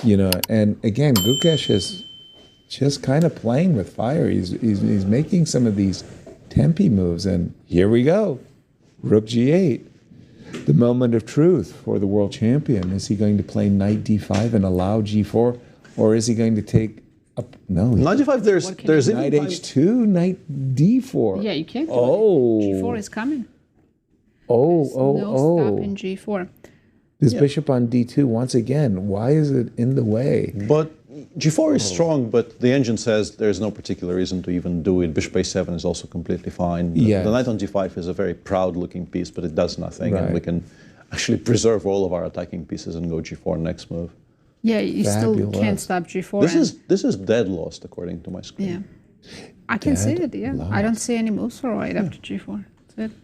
You know, and again, Gukesh is just kind of playing with fire. He's making some of these tempi moves, and here we go. Rook g8. The moment of truth for the world champion. Is he going to play knight d5 and allow g4, or is he going to take up? No. Knight d5. There's knight h2, knight d4. Yeah, you can't do it. G4 is coming. No stop in g4. This bishop on d2, once again, why is it in the way? But g4 is strong, but the engine says there's no particular reason to even do it. Bishop a7 is also completely fine. The knight on g5 is a very proud-looking piece, but it does nothing, and we can actually preserve all of our attacking pieces and go g4 next move. Yeah, you still can't stop g4. This is dead lost, according to my screen. Yeah, I can see it, I don't see any moves for white after g4. That's it.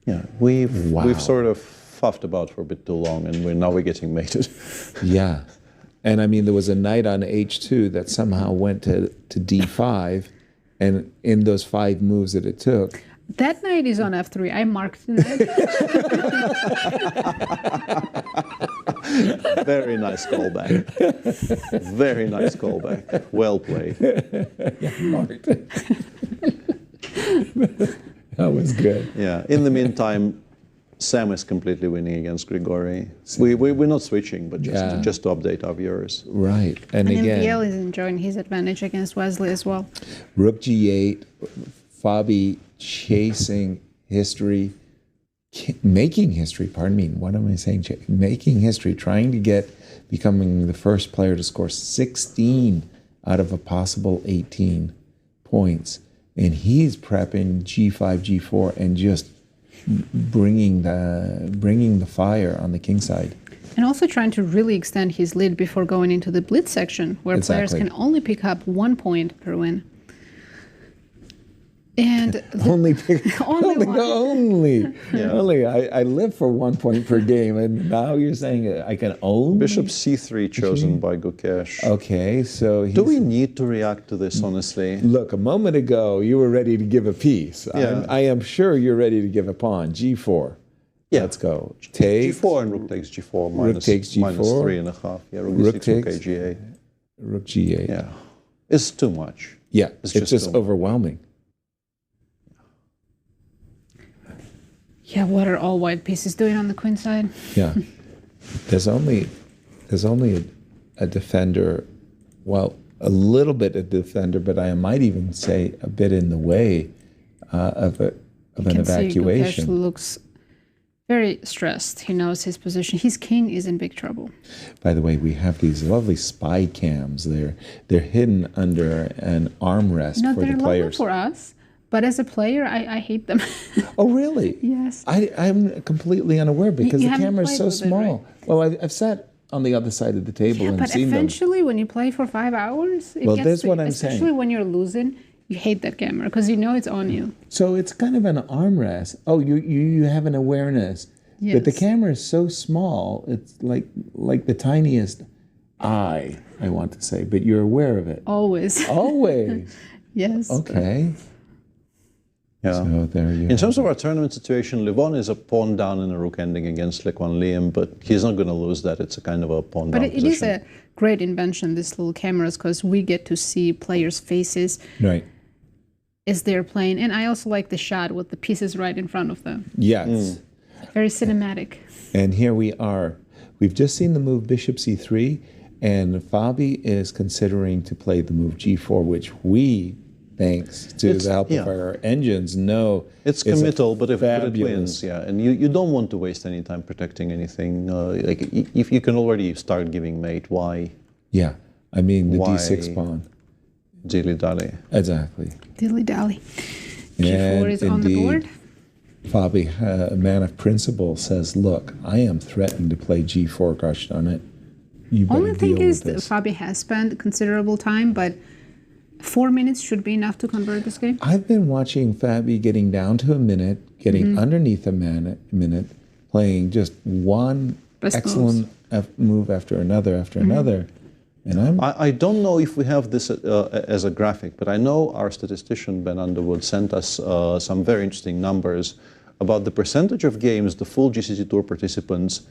Yeah, we've sort of fuffed about for a bit too long, and now we're getting mated. Yeah. And I mean, there was a knight on h2 that somehow went to d5, and in those 5 moves that it took. That knight is on f3. I marked the knight. Very nice callback. Very nice callback. Well played. Marked. That was good. Yeah. In the meantime, Sam is completely winning against Grigori. We're not switching, but just to update our viewers. Right. And again, MPL is enjoying his advantage against Wesley as well. Rook g8, Fabi chasing history, making history, pardon me. What am I saying? Making history, trying to becoming the first player to score 16 out of a possible 18 points. And he's prepping g5, g4, and just bringing the fire on the king side. And also trying to really extend his lead before going into the blitz section, where players can only pick up 1 point per win. And only only. I live for 1 point per game, and now you're saying I can own Bishop c3 chosen by Gukesh. Okay, so do we need to react to this, honestly? Look, a moment ago you were ready to give a piece. Yeah. I am sure you're ready to give a pawn. G4. Yeah. Let's go. Take g4 and rook takes g4 rook takes g4. Minus 3.5. Yeah, rook takes rook g8. Rook g8. Yeah, it's too much. Yeah, it's just overwhelming. Yeah, what are all white pieces doing on the queen side? Yeah, there's only a defender, well, a little bit of defender, but I might even say a bit in the way of an evacuation. Gukesh looks very stressed. He knows his position. His king is in big trouble. By the way, we have these lovely spy cams. They're hidden under an armrest for the players. They're lovely for us. But as a player, I hate them. Oh, really? Yes. I'm completely unaware because the camera is so small. Right? Well, I've sat on the other side of the table and but seen them. eventually, when you play for 5 hours, that's what I'm saying. Especially when you're losing, you hate that camera because you know it's on you. So it's kind of an armrest. Oh, you have an awareness. Yes. But the camera is so small, it's like the tiniest eye, I want to say, but you're aware of it. Always. Always. Yes. Okay. Yeah. So there you In terms of our tournament situation, Livon is a pawn down in a rook ending against Lekwan Liam, but he's not going to lose that. It's a kind of a pawn down position. But it is a great invention, these little cameras, because we get to see players' faces as they're playing. And I also like the shot with the pieces right in front of them. Yes. Very cinematic. And here we are. We've just seen the move bishop c3, and Fabi is considering to play the move g4, which we, thanks to the help of our engines, know it's committal, but if it wins, and you don't want to waste any time protecting anything. Like if you can already start giving mate, why? Yeah, I mean the d6 pawn. Dilly-dally. Exactly. Dilly-dally. G4 is on the board. Fabi, a man of principle, says, look, I am threatened to play g4, gosh darn it. Only thing is that Fabi has spent considerable time, but 4 minutes should be enough to convert this game. I've been watching Fabi getting down to a minute, getting underneath a minute, playing just one excellent move after another, And I don't know if we have this as a graphic, but I know our statistician, Ben Underwood, sent us some very interesting numbers about the percentage of games the full GCC Tour participants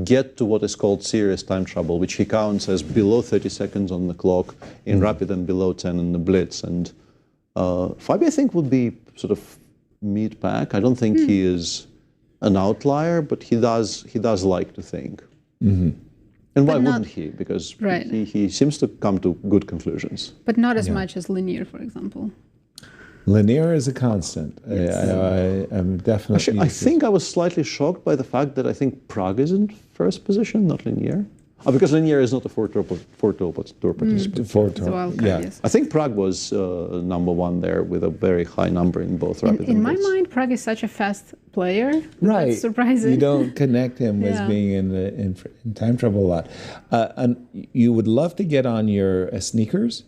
get to what is called serious time trouble, which he counts as below 30 seconds on the clock in rapid and below 10 in the blitz. And Fabi, I think, would be sort of mid pack. I don't think he is an outlier, but he does like to think. And why wouldn't he? Because he seems to come to good conclusions. But not as much as Linear, for example. Linear is a constant. Yes. I'm definitely... Actually, I think I was slightly shocked by the fact that I think Prague is in first position, not Linear. Because Linear is not a four-tour participant. Yes. I think Prague was number one there with a very high number in both rapid and in my blitz. mind, Prague is such a fast player. Right. That's surprising. You don't connect him as being in time trouble a lot. And you would love to get on your sneakers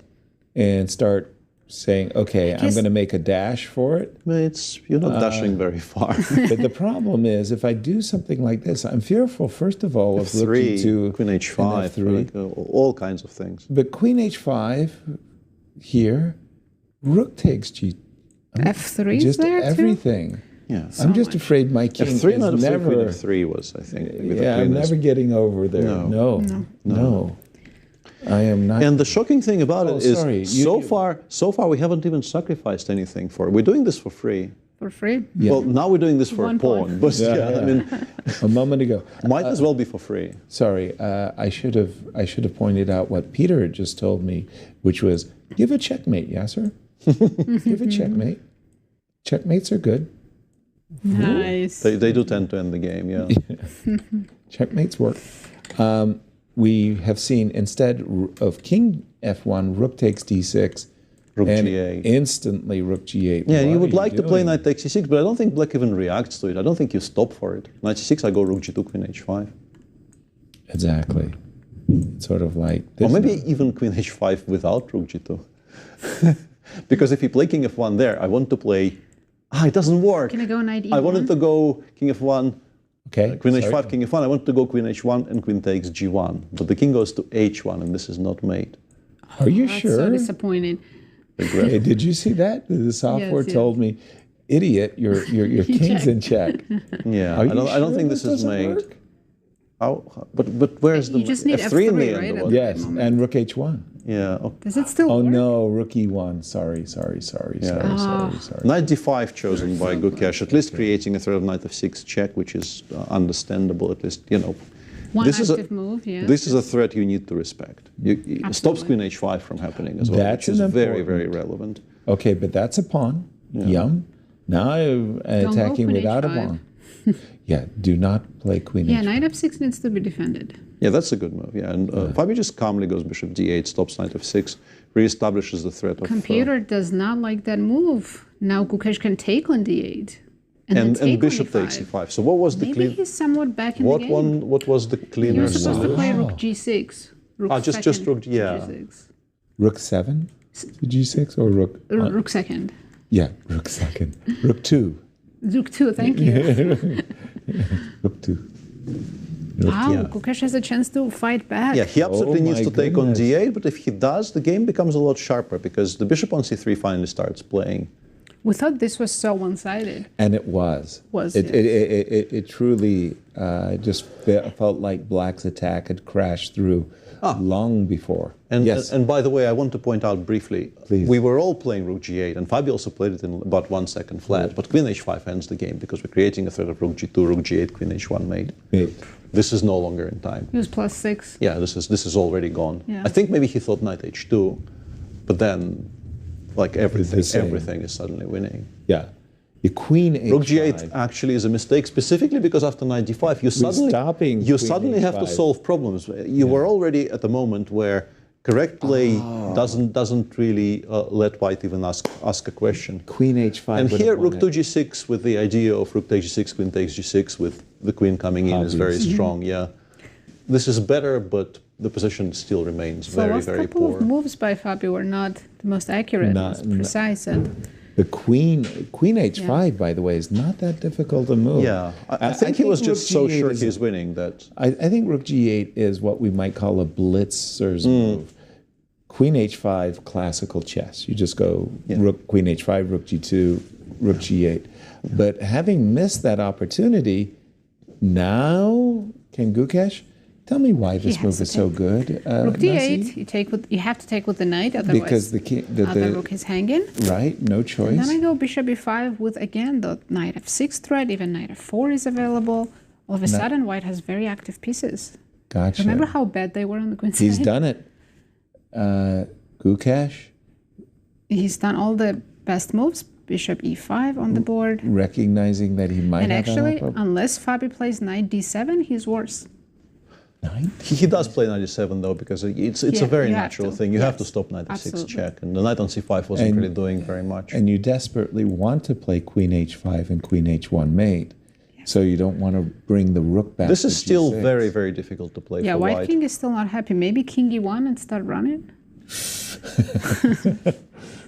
and start saying, okay, I'm going to make a dash for it. You're not dashing very far. But the problem is, if I do something like this, I'm fearful, first of all, of F3, looking to Queen H5, F3. All kinds of things. But Queen H5 here, Rook takes G. F3 is just there everything. too? Yeah. I'm just afraid my king F3 is not never... F3 was, I think. I'm never getting over there. No. I am not. And the shocking thing about it is, so far we haven't even sacrificed anything for it. We're doing this for free. For free? Yeah. Well, now we're doing this for a pawn. But I mean, a moment ago, might as well be for free. Sorry, I should have pointed out what Peter had just told me, which was give a checkmate, Yasser. Give a checkmate. Checkmates are good. Nice. They do tend to end the game. Yeah. Checkmates work. We have seen, instead of king f1, rook takes d6, rook and g8. Instantly rook g8. Yeah, you would like to play knight takes c6, but I don't think black even reacts to it. I don't think you stop for it. Knight c6, I go rook g2, queen h5. Exactly. It's sort of like this. Or maybe even queen h5 without rook g2. Because if you play king f1 there, I want to play... it doesn't work. Can I go knight e1? I wanted to go king f1... Okay. Queen h5, king f1. I want to go queen h1 and queen takes g1. But the king goes to h1 and this is not mate. Are you That's sure? so disappointing. Hey, did you see that? The software told me, idiot, your king's in check. Yeah. I don't think this is mate. But where's the... You just need F3 in the F3, end. right? Yes, and rook h1. Yeah. Does it still work? No, rook e1. Sorry. Knight d5 chosen by Gukesh, at least creating a threat of knight f6 check, which is understandable, at least, One this active move, yes. This is a threat you need to respect. It stops queen h5 from happening as well, which is very, very relevant. Okay, but that's a pawn. Yum. Now I'm attacking without a pawn. Yeah, do not play queen h5. Yeah, knight f6 needs to be defended. Yeah, that's a good move. Yeah, and Fabi just calmly goes bishop d8, stops knight f6, reestablishes the threat of... Computer does not like that move. Now Gukesh can take on d8. And bishop takes e5. So what was the Maybe clean... he's somewhat back in the game. What was the cleaner You're supposed to move? play rook g6. Rook just rook, g6. Rook 7 to g6 or rook... Rook second. Yeah, rook second. Rook 2. Rook 2, thank you. Rook 2. Wow, Gukesh has a chance to fight back. Yeah, he absolutely needs to take on d8, but if he does, the game becomes a lot sharper because the bishop on c3 finally starts playing. We thought this was so one-sided. And it was. It truly just felt like Black's attack had crashed through long before. And by the way, I want to point out briefly, Please. We were all playing rook g8, and Fabi also played it in about 1 second flat, but queen h5 ends the game because we're creating a threat of rook g2, rook g8, queen h1 mate. This is no longer in time. He was +6. Yeah, this is already gone. Yeah. I think maybe he thought knight h2, but then like everything is suddenly winning. Yeah. The queen h5. Rook g8 actually is a mistake, specifically because after knight d5, you suddenly have to solve problems. You were already at the moment where correct play doesn't really let white even ask a question. Queen h5. And here rook to g6 with the idea of rook takes g6, queen takes g6 with the queen coming in is very strong. Yeah, this is better, but the position still remains very, very poor. The last couple of moves by Fabio were not the most accurate, most precise. And the queen h5, by the way, is not that difficult to move. Yeah, I think he was just so sure he's winning that... I think rook g8 is what we might call a blitzer's move. Queen h5, classical chess. You just go rook, queen h5, rook g2, rook g8. But having missed that opportunity, now Can Gukesh tell me why this move is so good? Rook d8. You have to take with the knight, otherwise because the rook is hanging. Right, no choice. And then I go bishop e5 with again the knight f6 threat. Even knight f4 is available. All of a sudden, white has very active pieces. Gotcha. Remember how bad they were on the queen side? He's done it. Gukesh. He's done all the best moves. Bishop e5 on the board. Recognizing that he might and have actually, unless Fabi plays knight d7, he's worse. He does play knight e7 though, because it's a very natural thing. You have to stop knight f6 check, and the knight on c5 wasn't really doing very much. And you desperately want to play queen h5 and queen h1 mate, so you don't want to bring the rook back. This is still very, very difficult to play. Yeah, for white king is still not happy. Maybe king e1 and start running.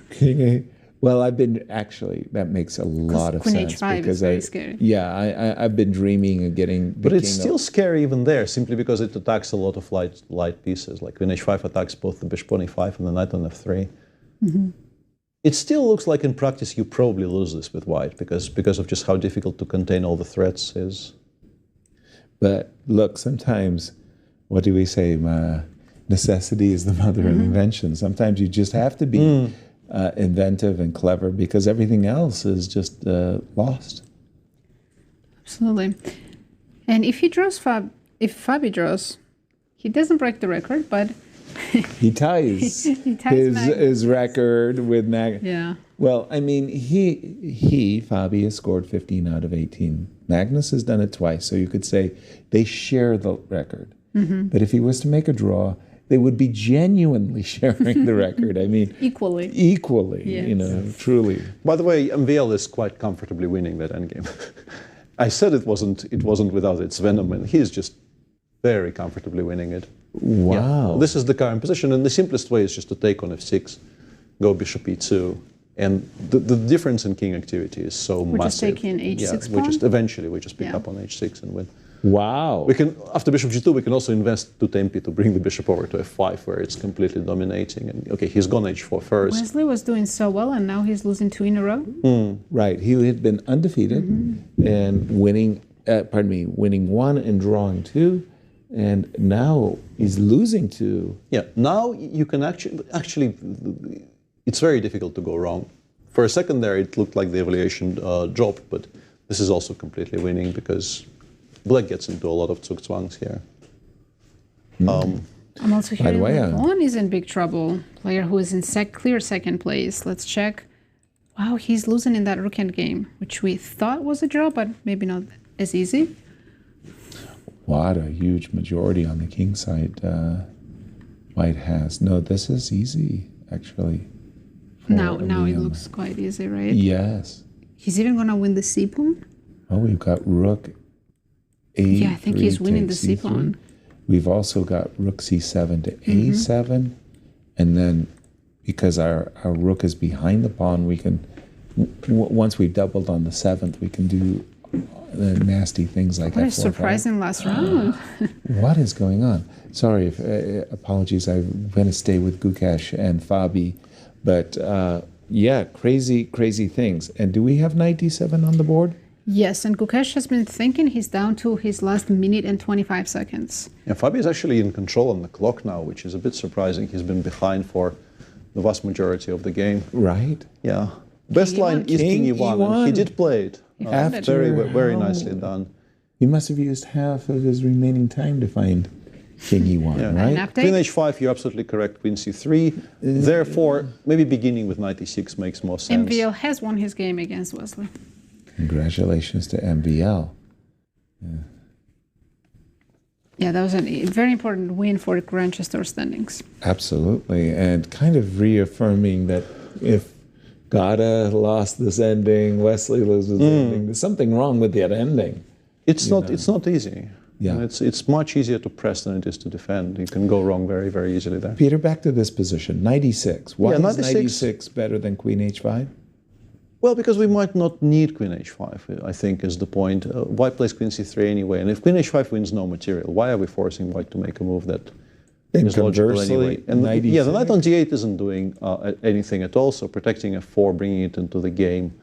King a. Well, I've been actually. That makes a lot of sense. Queen h5 because is very scary. Yeah, I've been dreaming of getting. But it's still scary even there, simply because it attacks a lot of light pieces. Like queen h5 attacks both the bishop on e5 and the knight on f3. Mm-hmm. It still looks like in practice you probably lose this with white because of just how difficult to contain all the threats is. But look, sometimes, what do we say? Necessity is the mother of invention. Sometimes you just have to be. Inventive and clever, because everything else is just lost. Absolutely. And if he draws if Fabi draws, he doesn't break the record, but he ties, his record with Magnus. Yeah. Well, I mean, Fabi has scored 15 out of 18. Magnus has done it twice, so you could say they share the record. Mm-hmm. But if he was to make a draw, they would be genuinely sharing the record. I mean, equally, yes. Truly. By the way, MVL is quite comfortably winning that endgame. I said it wasn't without its venom, and he's just very comfortably winning it. Wow. Yeah. This is the current position, and the simplest way is just to take on f6, go bishop e2, and the difference in king activity is so massive. We just take in h6 pawn? We just pick up on h6 and win. Wow. We can, after bishop g2, we can also invest to tempi to bring the bishop over to f5, where it's completely dominating. And okay, he's gone h4 first. Wesley was doing so well, and now he's losing 2 in a row. Right. He had been undefeated and winning 1 and drawing 2, and now he's losing 2. Yeah. Now you can actually, it's very difficult to go wrong. For a second there, it looked like the evaluation dropped, but this is also completely winning because Black gets into a lot of zugzwangs here. I'm also hearing that Vaughn is in big trouble. Player who is in clear second place. Let's check. Wow, he's losing in that rook end game, which we thought was a draw, but maybe not as easy. What a huge majority on the king side White has. No, this is easy, actually. Now it looks quite easy, right? Yes. He's even going to win the c pawn. Oh, we've got rook a3. Yeah, I think he's winning the c pawn. We've also got rook c7 to a7, and then because our rook is behind the pawn, we can once we've doubled on the 7th, we can do the nasty things like what f4. A surprising last round. What is going on? Sorry, apologies. I'm going to stay with Gukesh and Fabi, but yeah, crazy things. And do we have knight d7 on the board? Yes, and Gukesh has been thinking. He's down to his last minute and 25 seconds. Yeah, Fabi is actually in control on the clock now, which is a bit surprising. He's been behind for the vast majority of the game. Right. Yeah. Best line is King E1, and he did play it. Very nicely done. He must have used half of his remaining time to find King E1, right? Queen H5, you're absolutely correct. Queen C3. Therefore, maybe beginning with knight E6 makes more sense. MVL has won his game against Wesley. Congratulations to MVL. Yeah, that was a very important win for Grandchester standings. Absolutely, and kind of reaffirming that if Gada lost this ending, Wesley loses the ending, there's something wrong with that ending. It's not easy. Yeah. It's much easier to press than it is to defend. You can go wrong very, very easily there. Peter, back to this position, knight e6. Why is knight e6 better than queen h5? Well, because we might not need queen h5, I think, is the point. White plays queen c3 anyway, and if queen h5 wins no material, why are we forcing white to make a move that is logical anyway? And the knight on g8 isn't doing anything at all, so protecting f4, bringing it into the game,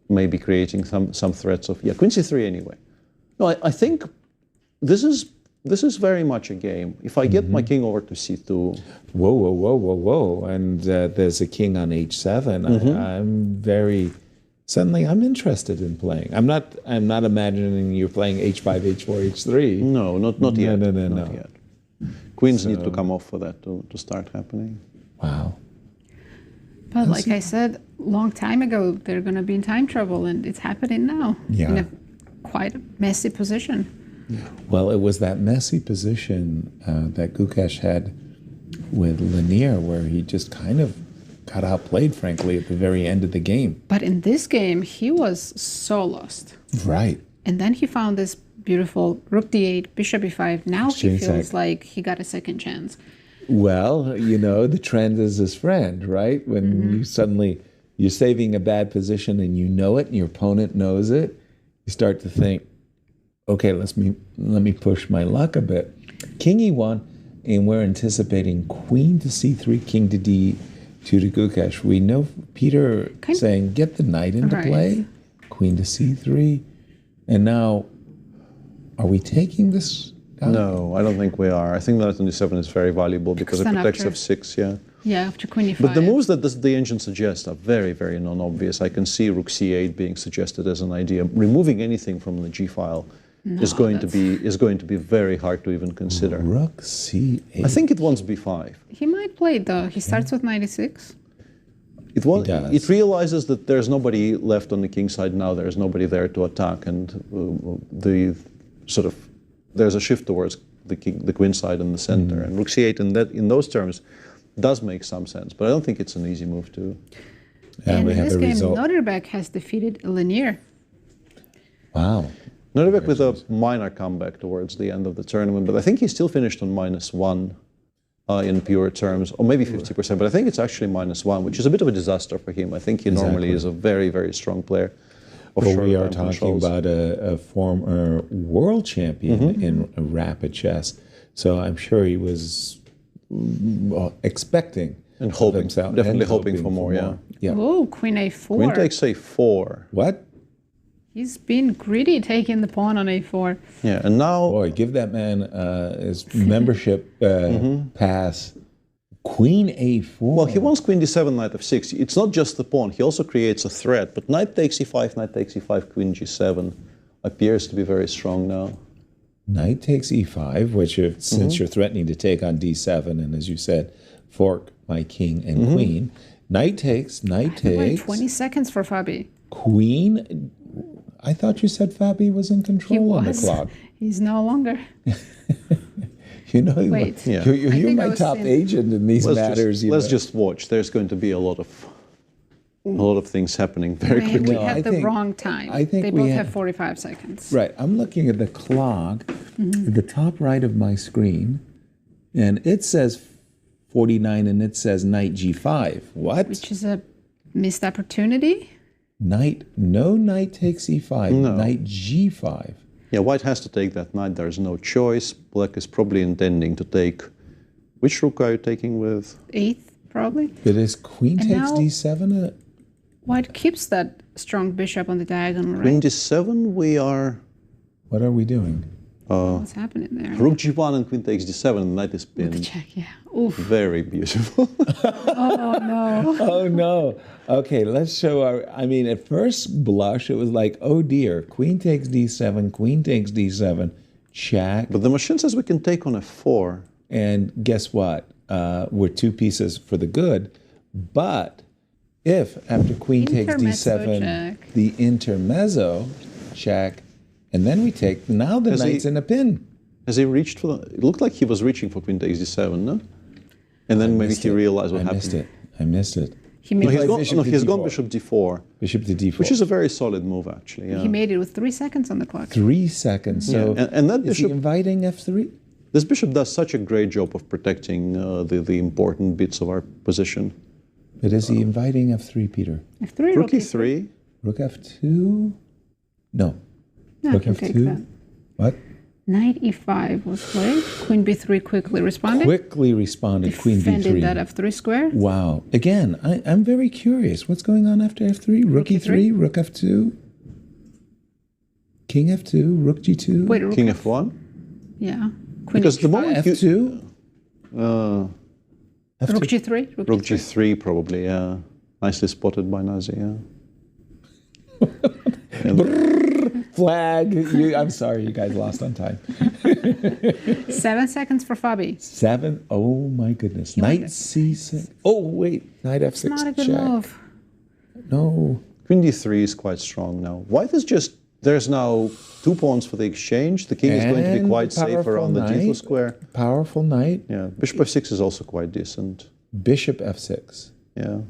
maybe creating some threats of, queen c3 anyway. No, I think this is this is very much a game. If I get my king over to c2... Whoa. And there's a king on h7. Suddenly I'm interested in playing. I'm not imagining you're playing h5, h4, h3. No, not yet. No. Not yet. Queens need to come off for that to start happening. Wow. But like I said, long time ago, they're going to be in time trouble, and it's happening now. Yeah. In a quite messy position. Well, it was that messy position that Gukesh had with Lanier, where he just kind of got outplayed, frankly, at the very end of the game. But in this game, he was so lost. Right. And then he found this beautiful rook d8, bishop e5. Now he feels like he got a second chance. Well, the trend is his friend, right? When you're saving a bad position and you know it and your opponent knows it, you start to think, okay, let me push my luck a bit. King e1, and we're anticipating queen to c3, king to d2 to Gukesh. We know Peter saying, get the knight into play, queen to c3. And now, are we taking this? No, I don't think we are. I think knight on d7 is very valuable because it protects f6, Yeah, after queen e5. But the moves that the engine suggests are very, very non-obvious. I can see rook c8 being suggested as an idea. Removing anything from the g file is going to be very hard to even consider. Rook c8. I think it wants b5. He might play it though. He starts with knight e6. It realizes that there's nobody left on the king side now. There's nobody there to attack, and there's a shift towards the queen side in the center. And rook c8 in those terms does make some sense, but I don't think it's an easy move to. And in this game, Noterbeck has defeated Lanier. Wow. Noterbeck with a minor comeback towards the end of the tournament, but I think he still finished on -1 in pure terms, or maybe 50%, but I think it's actually -1, which is a bit of a disaster for him. I think he normally is a very, very strong player. We are talking about a former world champion in rapid chess, so I'm sure he was expecting and hoping, definitely hoping for more. Yeah. Oh, queen a4. Queen takes a4. What? He's been greedy taking the pawn on a4. Yeah, and now... Boy, give that man his membership pass. Queen a4. Well, he wants queen d7, knight f6. It's not just the pawn. He also creates a threat. But knight takes e5, knight takes e5, queen g7 appears to be very strong now. Knight takes e5, which since you're threatening to take on d7, and as you said, fork my king and queen. Knight takes. 20 seconds for Fabi. Queen. I thought you said Fabi was in control on the clock. He's no longer. Wait. You're my top agent in these matters. Let's just watch. There's going to be a lot of things happening very quickly. We had the wrong time. I think they both have 45 seconds. Right. I'm looking at the clock at the top right of my screen, and it says 49, and it says knight g5. What? Which is a missed opportunity. No knight takes e5. No. Knight g5. Yeah, white has to take that knight. There is no choice. Black is probably intending to take... Which rook are you taking with? 8th, probably. It is queen takes d7. White keeps that strong bishop on the diagonal, right? Queen d7, we are... What are we doing? What's happening there? Rook g1 and queen takes d7, and knight is pinned. Check, yeah. Oof. Very beautiful. Oh, no. Oh, no. Okay, let's show at first blush, it was like, oh, dear. Queen takes d7, queen takes d7, check. But the machine says we can take on f4. And guess what? We're 2 pieces for the good. But if, after queen takes d7, check. The intermezzo, check, and then we take, now the knight's in a pin. Has he reached for the... It looked like he was reaching for queen takes d7, no? And then maybe he realized what happened. I missed it. He's gone bishop d4. Bishop to d4. Which is a very solid move, actually. Yeah. He made it with 3 seconds on the clock. 3 seconds. So and that is bishop, he inviting f3? This bishop does such a great job of protecting the important bits of our position. But is he inviting f3, Peter? f3, rook e3. Rook f2? No. Rook f2? What? Knight e5 was played. Queen b3 quickly responded. Queen b3. Defended that f3 square. Wow. Again, I'm very curious. What's going on after f3? Rook e3, rook f2, king f2, rook g2. Wait, king f1? Yeah. Because the moment F2? Rook G3? Rook G3 probably, yeah. Nicely spotted by Nazi, yeah. Flag. I'm sorry, you guys lost on time. 7 seconds for Fabi. 7. Oh my goodness. Knight C6. Oh wait, Knight F6. It's not a good check. move. No. Queen D3 is quite strong now. White is just, there's now 2 pawns for the exchange. The king is going to be quite safe around the G2 square. Powerful knight. Yeah, bishop F6 is also quite decent. Bishop F6. Yeah.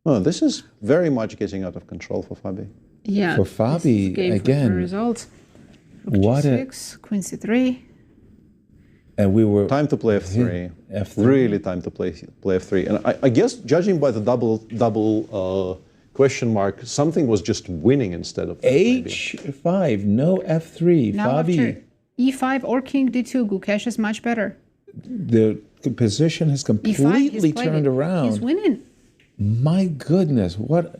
Oh, this is very much getting out of control for Fabi. Yeah. For Fabi, again. Results. What G6, Queen C3. And we were time to play F3. F3. Really time to play F3. And I guess judging by the double question mark, something was just winning instead of H5. No F3. Now Fabi. after E5 or King D2, Gukesh is much better. The position has completely turned around. He's winning. My goodness, what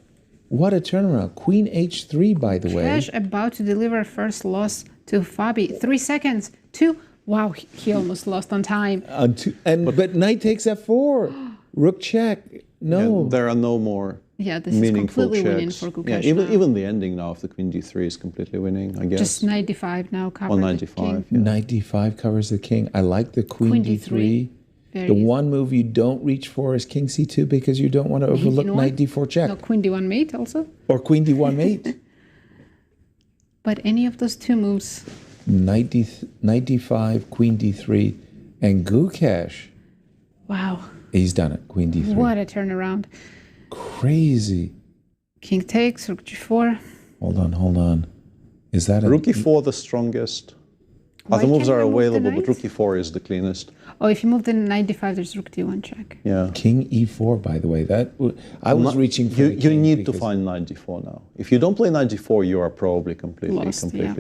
a turnaround. Queen H3, by the way. Gukesh about to deliver first loss to Fabi. 3 seconds. 2. Wow, he almost lost on time. But knight takes F4. Rook check. No. Yeah, there are no more this meaningful is completely checks. winning for Gukesh. Yeah, even the ending now of the Queen D3 is completely winning, I guess. Just knight D5 now covers knight the D5, king. yeah. Knight D5 covers the king. I like the Queen D3. The one move you don't reach for is King C2 because you don't want to overlook Knight D4 check. No, Queen D1 mate also. Or Queen D1 mate. But any of those two moves. Knight D5, Queen D3, and Gukesh. Wow. He's done it. Queen D3. What a turnaround. Crazy. King takes, Rook G4. Hold on. Is that a... Rook E4 the strongest. Other moves are available, but Rook E4 is the cleanest. Oh, if you move the Knight D5, there's Rook D1 check. Yeah. King E4, by the way. I was reaching for you need to find Knight D4 now. If you don't play Knight D4, you are probably completely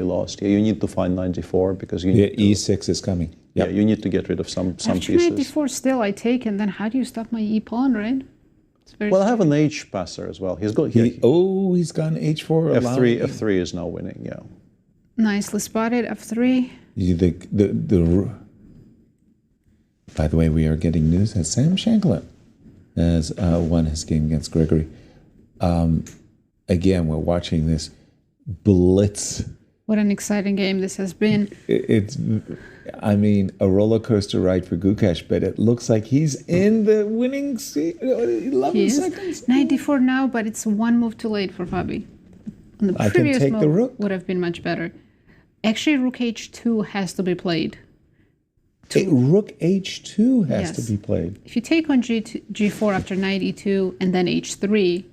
lost. Yeah, you need to find Knight D4 because you need E6 is coming. Yep. Yeah, you need to get rid of some pieces. Knight D4 still I take, and then how do you stop my E pawn, right? Well, I have an H passer as well. He's got he's gone H4. F3 is now winning. Yeah. Nicely spotted. F3. By the way, we are getting news that Sam Shankland has won his game against Gregory. Again, we're watching this blitz. What an exciting game this has been. It's a roller coaster ride for Gukesh, but it looks like he's in the winning seat. 11 seconds. Knight D4 now, but it's one move too late for Fabi. On the previous move would have been much better. Actually, Rook H2 has to be played. Rook H2 has to be played. If you take on G4 after Knight E2 and then H3.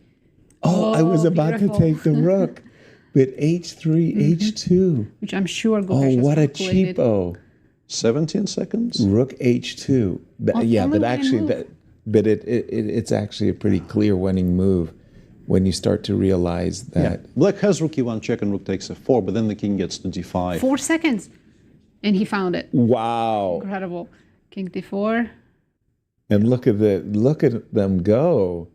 I was about to take the Rook. But H3, H2. Which I'm sure Gukesh has what a cheapo. 17 seconds? Rook H2. It's actually a pretty clear winning move when you start to realize that. Yeah. Black has Rook E1 check and Rook takes F4, but then the king gets to G5. 4 seconds. And he found it. Wow. Incredible. King D4. And look at them go.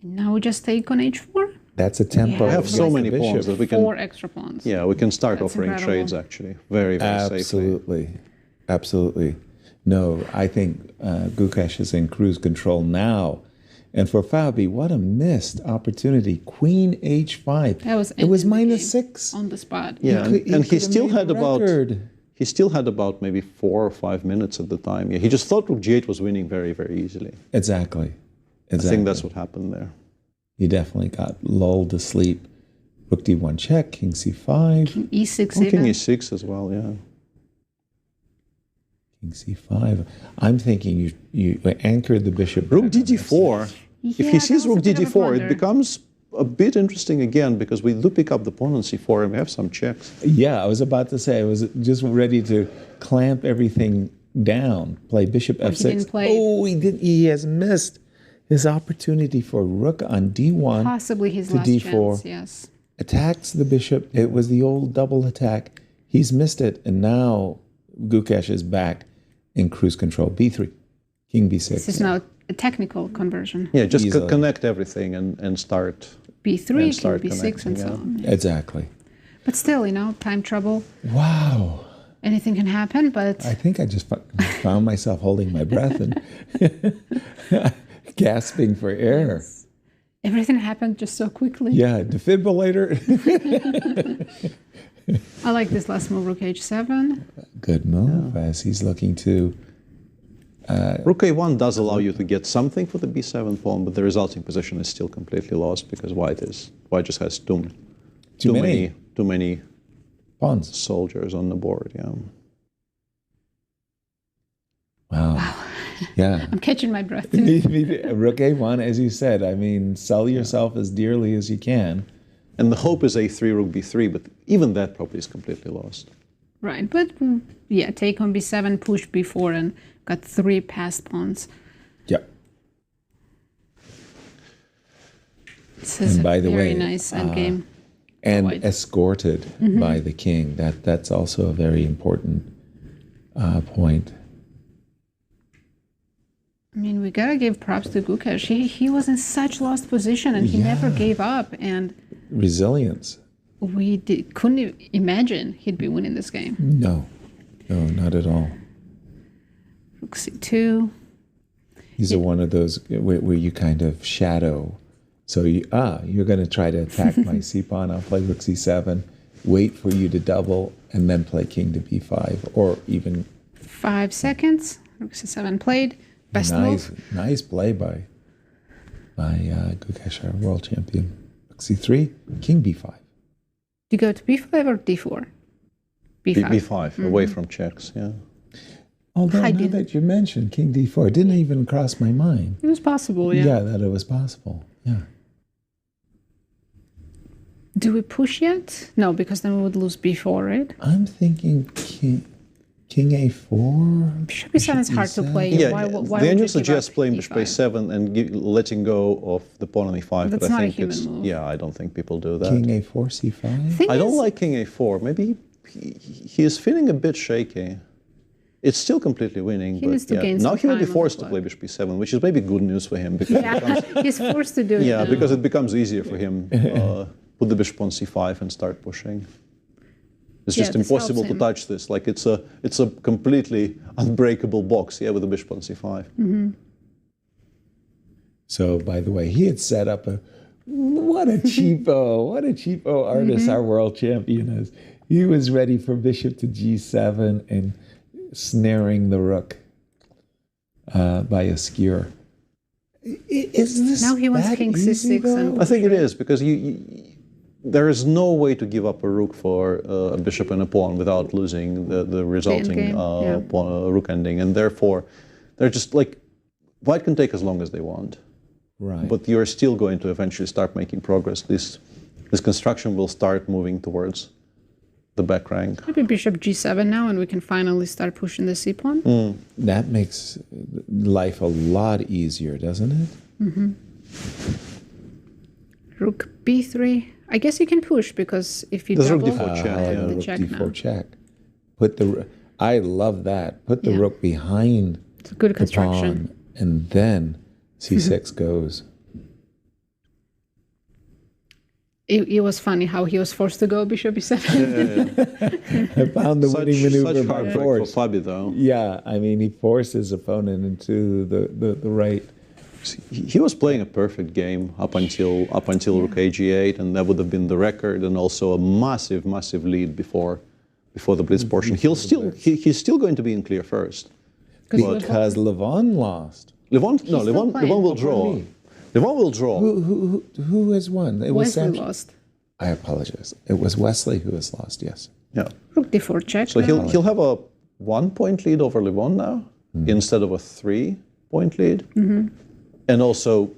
And now we just take on H4. That's a tempo. We have so many pawns that we can... 4 extra pawns. Yeah, we can start offering trades, actually. Very, very safely. Absolutely. No, I think Gukesh is in cruise control now. And for Fabi, what a missed opportunity. Queen H5. It was -6. On the spot. Yeah, and he still had about maybe 4 or 5 minutes at the time. Yeah, he just thought Rook G8 was winning very, very easily. Exactly. I think that's what happened there. He definitely got lulled to sleep. Rook D1 check, King C5. King E6 King E6 as well, yeah. King C5. I'm thinking you anchored the bishop. Rook DD4. If he sees Rook DD4, it becomes a bit interesting again because we do pick up the pawn on C4 and we have some checks. Yeah, I was about to say, I was just ready to clamp everything down. Play bishop F6. He has missed his opportunity for rook on D1 possibly his to last D4. Chance, yes. Attacks the bishop. It was the old double attack. He's missed it, and now Gukesh is back in cruise control. B3, King B6. This is now a technical conversion. Yeah, just connect everything and start. B3, King B6, and so on. Exactly. But still, time trouble. Wow. anything can happen, but... I think I just found myself holding my breath and gasping for air. Yes. Everything happened just so quickly. Yeah, defibrillator. I like this last move, rook h7. Good move, as he's looking to... Rook a1 does allow you to get something for the b7 pawn, but the resulting position is still completely lost because white just has too many pawns, soldiers on the board. Yeah. Wow. Yeah. I'm catching my breath. Rook a1, as you said, I mean, sell yourself as dearly as you can. And the hope is a3, rook b3, but even that probably is completely lost. Right, but yeah, take on b7, push b4, and got 3 passed pawns. Yep. This is by a the very way, nice endgame. And escorted by the king. That's also a very important point. I mean, we gotta give props to Gukesh. He was in such lost position, and he never gave up. And resilience. We couldn't imagine he'd be winning this game. No, not at all. Rook c2. These are one of those where you kind of shadow. So you're going to try to attack my c pawn. I'll play rook c7, wait for you to double, and then play king to b5, or even 5 seconds. Rook c7 played. Best move. Nice play by Gukesh, our world champion. Rook c3, king b5. Do you go to b5 or d4? b5. B5, away from checks, yeah. Although now that you mentioned king d4, it didn't even cross my mind. It was possible, yeah. Yeah, that it was possible, yeah. Do we push yet? No, because then we would lose b4, right? I'm thinking king a4. Bishop e7 is hard to play. Yeah, why the angel suggests playing bishop a7 and letting go of the pawn on e5. That's but not I a think human move. Yeah, I don't think people do that. King a4, c5? I don't like king a4. Maybe he is feeling a bit shaky. It's still completely winning, but now he will be forced to play bishop e7, which is maybe good news for him. Because he's forced to do it. Yeah, now. because it becomes easier for him. Put the bishop on c5 and start pushing. It's just impossible to touch this. Like it's a completely unbreakable box, with the bishop on c5. Mm-hmm. So, by the way, he had set up what a cheapo artist our world champion is. He was ready for bishop to g7 and snaring the rook by a skewer. Is this now he wants king c6? I think it is, because there is no way to give up a rook for a bishop and a pawn without losing the resulting rook ending, and therefore they're just like, white can take as long as they want, right? But you're still going to eventually start making progress. This construction will start moving towards the back rank. Maybe bishop g7 now, and we can finally start pushing the c pawn. That makes life a lot easier, doesn't it? Mm-hmm. Rook b3. I guess you can push, because if you double, rook d4 check. Rook d4 check. I love that. Put the rook behind it's a good construction. The pawn, and then c6 goes. It was funny how he was forced to go bishop e7. I found the winning maneuver such by force. For Fabi, though. Yeah, I mean, he forced his opponent into the right. He was playing a perfect game up until rook ag8, and that would have been the record, and also a massive lead before the blitz portion. He's still going to be in clear first. Because Levon lost. Levon will draw. Levon will draw. Who has won? It was Wesley lost. I apologize. It was Wesley who has lost, yes. Yeah. Rook d4 check. So he'll have a 1-point lead over Levon now, instead of a 3-point lead. Mm-hmm. And also,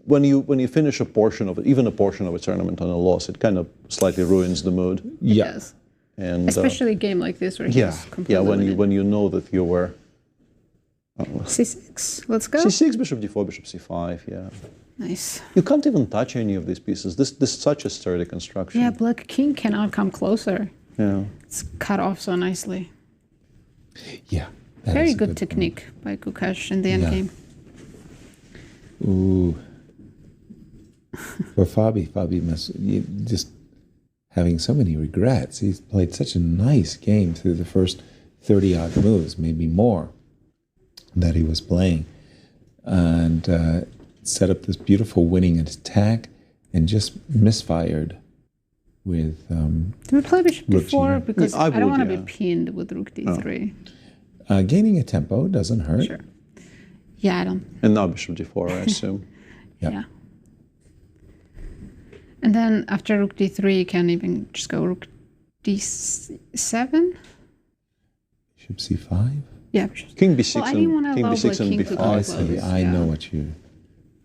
when you finish a portion of it, even a portion of a tournament on a loss, it kind of slightly ruins the mood. Yes. And especially a game like this where he's completely when you know that you were c6. Let's go. c6, bishop d4, bishop c5. Yeah. Nice. You can't even touch any of these pieces. This is such a sturdy construction. Yeah, black king cannot come closer. Yeah. It's cut off so nicely. Yeah. Very good technique by Gukesh in the endgame. Ooh. For Fabi having so many regrets. He's played such a nice game through the first 30-odd moves, maybe more, that he was playing. And set up this beautiful winning attack and just misfired with Did we play bishop d4? Because I don't want to be yeah. pinned with rook d3. gaining a tempo doesn't hurt. Sure. Yeah, I don't. And now bishop d4, I assume. Yep. Yeah. And then after rook d3, you can even just go rook d7. Bishop c5. Yeah. King b6 Well, I didn't want and to king allow b6 the and king to b5. go I close. see. I know what you...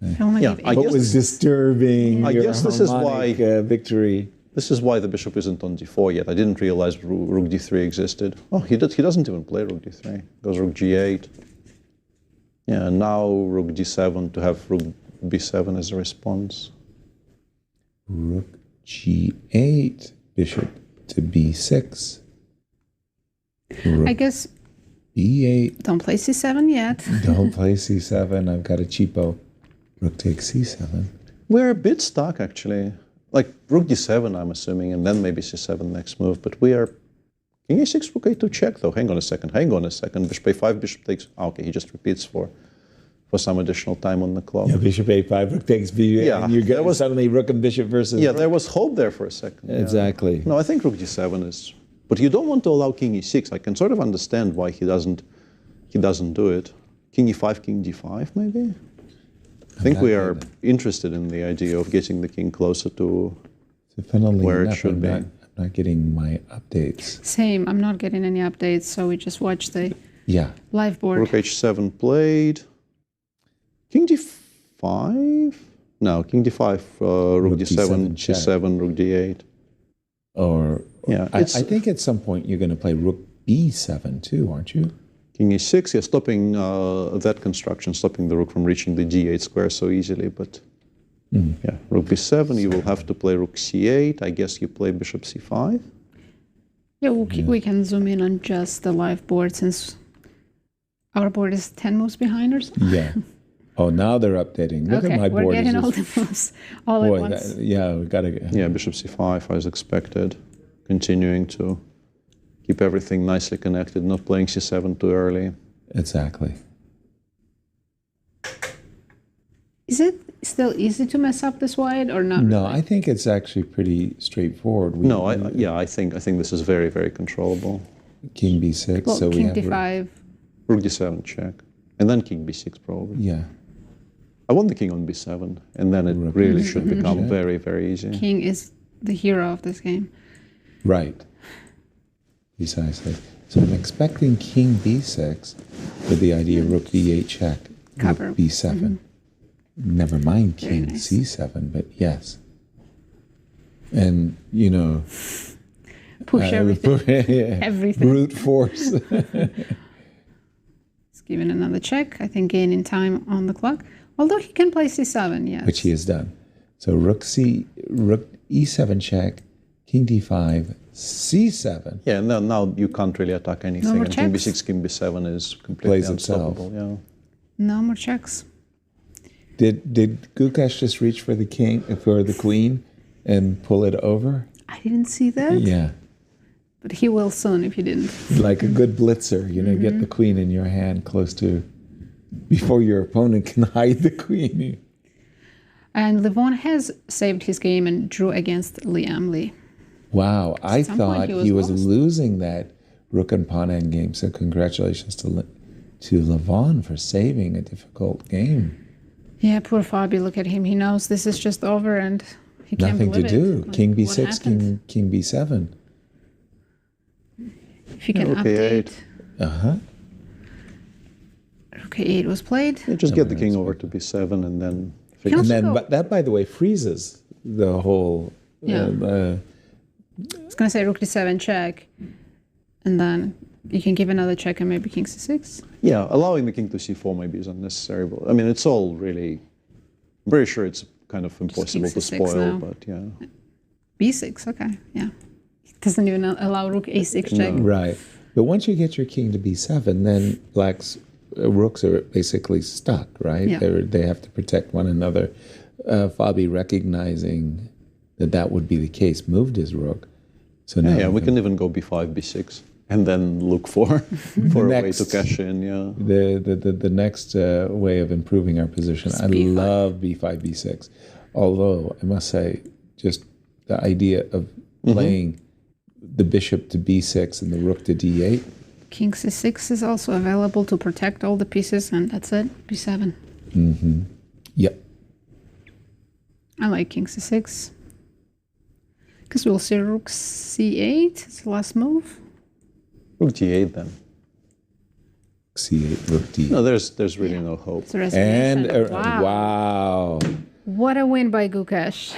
I don't Yeah, want to I give What guess was disturbing I your guess this is harmonic, why- victory. This is why the bishop isn't on d4 yet. I didn't realize rook d3 existed. Oh, he doesn't even play rook d3. Goes rook g8. Yeah, now rook d7 to have rook b7 as a response. Rook g8, bishop to b6. Rook I guess b8. don't play c7 yet. Don't play c7. I've got a cheapo. Rook takes c7. We're a bit stuck, actually. Like rook d7, I'm assuming, and then maybe c7 next move. But we are king a6, rook a2 check, though. Hang on a second. Bishop a5, bishop takes... Oh, okay, he just repeats for some additional time on the clock. Yeah, bishop a5, rook takes b8. Yeah, and you get there was- suddenly rook and bishop versus... Yeah, there was hope there for a second. Yeah. Exactly. No, I think rook d7 is... But you don't want to allow king e6. I can sort of understand why he doesn't do it. King e5, king d5, maybe? I think we are interested in the idea of getting the king closer to Funnily where it enough, should be. I'm not getting my updates. Same. I'm not getting any updates, so we just watch the Yeah. live board. Rook h7 played. King d5? No, king d5, rook d7, d7 check. c7, rook d8. Or Yeah, I it's- think at some point you're going to play rook b7 too, aren't you? King e6, yeah, stopping that construction, stopping the rook from reaching the d8 square so easily. But yeah, rook b7, you will have to play rook c8. I guess you play bishop c5. Yeah, we can zoom in on just the live board since our board is 10 moves behind or something. Yeah. Oh, now they're updating. Look Okay, at my we're board. getting It's all just- the moves all boy, at once. yeah, we got to get... Yeah, bishop c5 as expected. Continuing to keep everything nicely connected, not playing c7 too early. Exactly. Is it still easy to mess up this wide or not? No, really? I think it's actually pretty straightforward. I think this is very, very controllable. King b6, Well, so we king have... d5. Rook d7 check. And then king b6 probably. Yeah. I want the king on b7, and then it Rook really b7 should become check. very, very easy. King is the hero of this game. Right. Precisely. So I'm expecting king b6 with the idea of rook d8 check, Cover. rook b7. Never mind Very king nice. c7, but yes. And, you know... Push everything. Everything. Brute force. He's giving another check. I think gaining time on the clock. Although he can play c7, yes. Which he has done. So rook e7 check, king d5, c7. Yeah, now you can't really attack anything. more And king checks? b6, king b7 is completely Plays itself. unstoppable. No more checks. Did Gukesh just reach for the queen and pull it over? I didn't see that. Yeah. But he will soon if he didn't. Like a good blitzer, get the queen in your hand close to, before your opponent can hide the queen. And Levon has saved his game and drew against Liam Lee. Wow, I some point thought he he was was lost. losing that rook and pawn endgame. So congratulations to Levon for saving a difficult game. Yeah, poor Fabi, look at him. He knows this is just over and he can't Nothing to believe do. it. Like, King what b6, happened? king b7. If you can Rook update. a8. Rook a8 was played. Yeah, just get the king over to b7 and then figure Can And also then, go- but that, by the way, freezes the whole. Yeah. I was going to say rook d7 check. And then you can give another check and maybe king c6. Yeah, allowing the king to c4 maybe is unnecessary. But, I mean, it's all really... I'm very sure it's kind of impossible to c6 spoil, now. but yeah. b6, okay, yeah. It doesn't even allow rook a6 check. Right. But once you get your king to b7, then black's rooks are basically stuck, right? Yeah. They have to protect one another. Fabi recognizing that would be the case, moved his rook. So now we can even go b5, b6, and then look for a way to cash in. Yeah, the next way of improving our position. I love b5, b6. Although I must say, just the idea of playing the bishop to b6 and the rook to d8. King c6 is also available to protect all the pieces, and that's it. b7. Yep. I like king c6. Because we'll see rook c8. It's the last move. Rook g8 then. c8, rook d8. No, there's really no hope. And wow. What a win by Gukesh.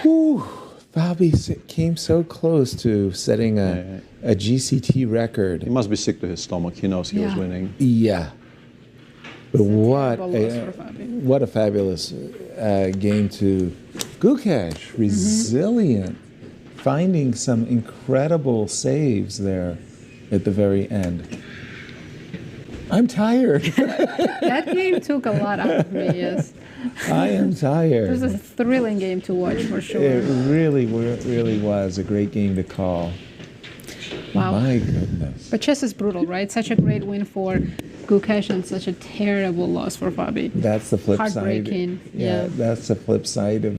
Fabi came so close to setting a GCT record. He must be sick to his stomach. He knows he was winning. Yeah. But what a fabulous game to Gukesh. Resilient. Finding some incredible saves there at the very end. I'm tired. That game took a lot out of me, yes. I am tired. It was a thrilling game to watch, for sure. It really was a great game to call. Wow. My goodness. But chess is brutal, right? Such a great win for Gukesh and such a terrible loss for Fabi. That's the flip side. Heartbreaking. Yeah. That's the flip side of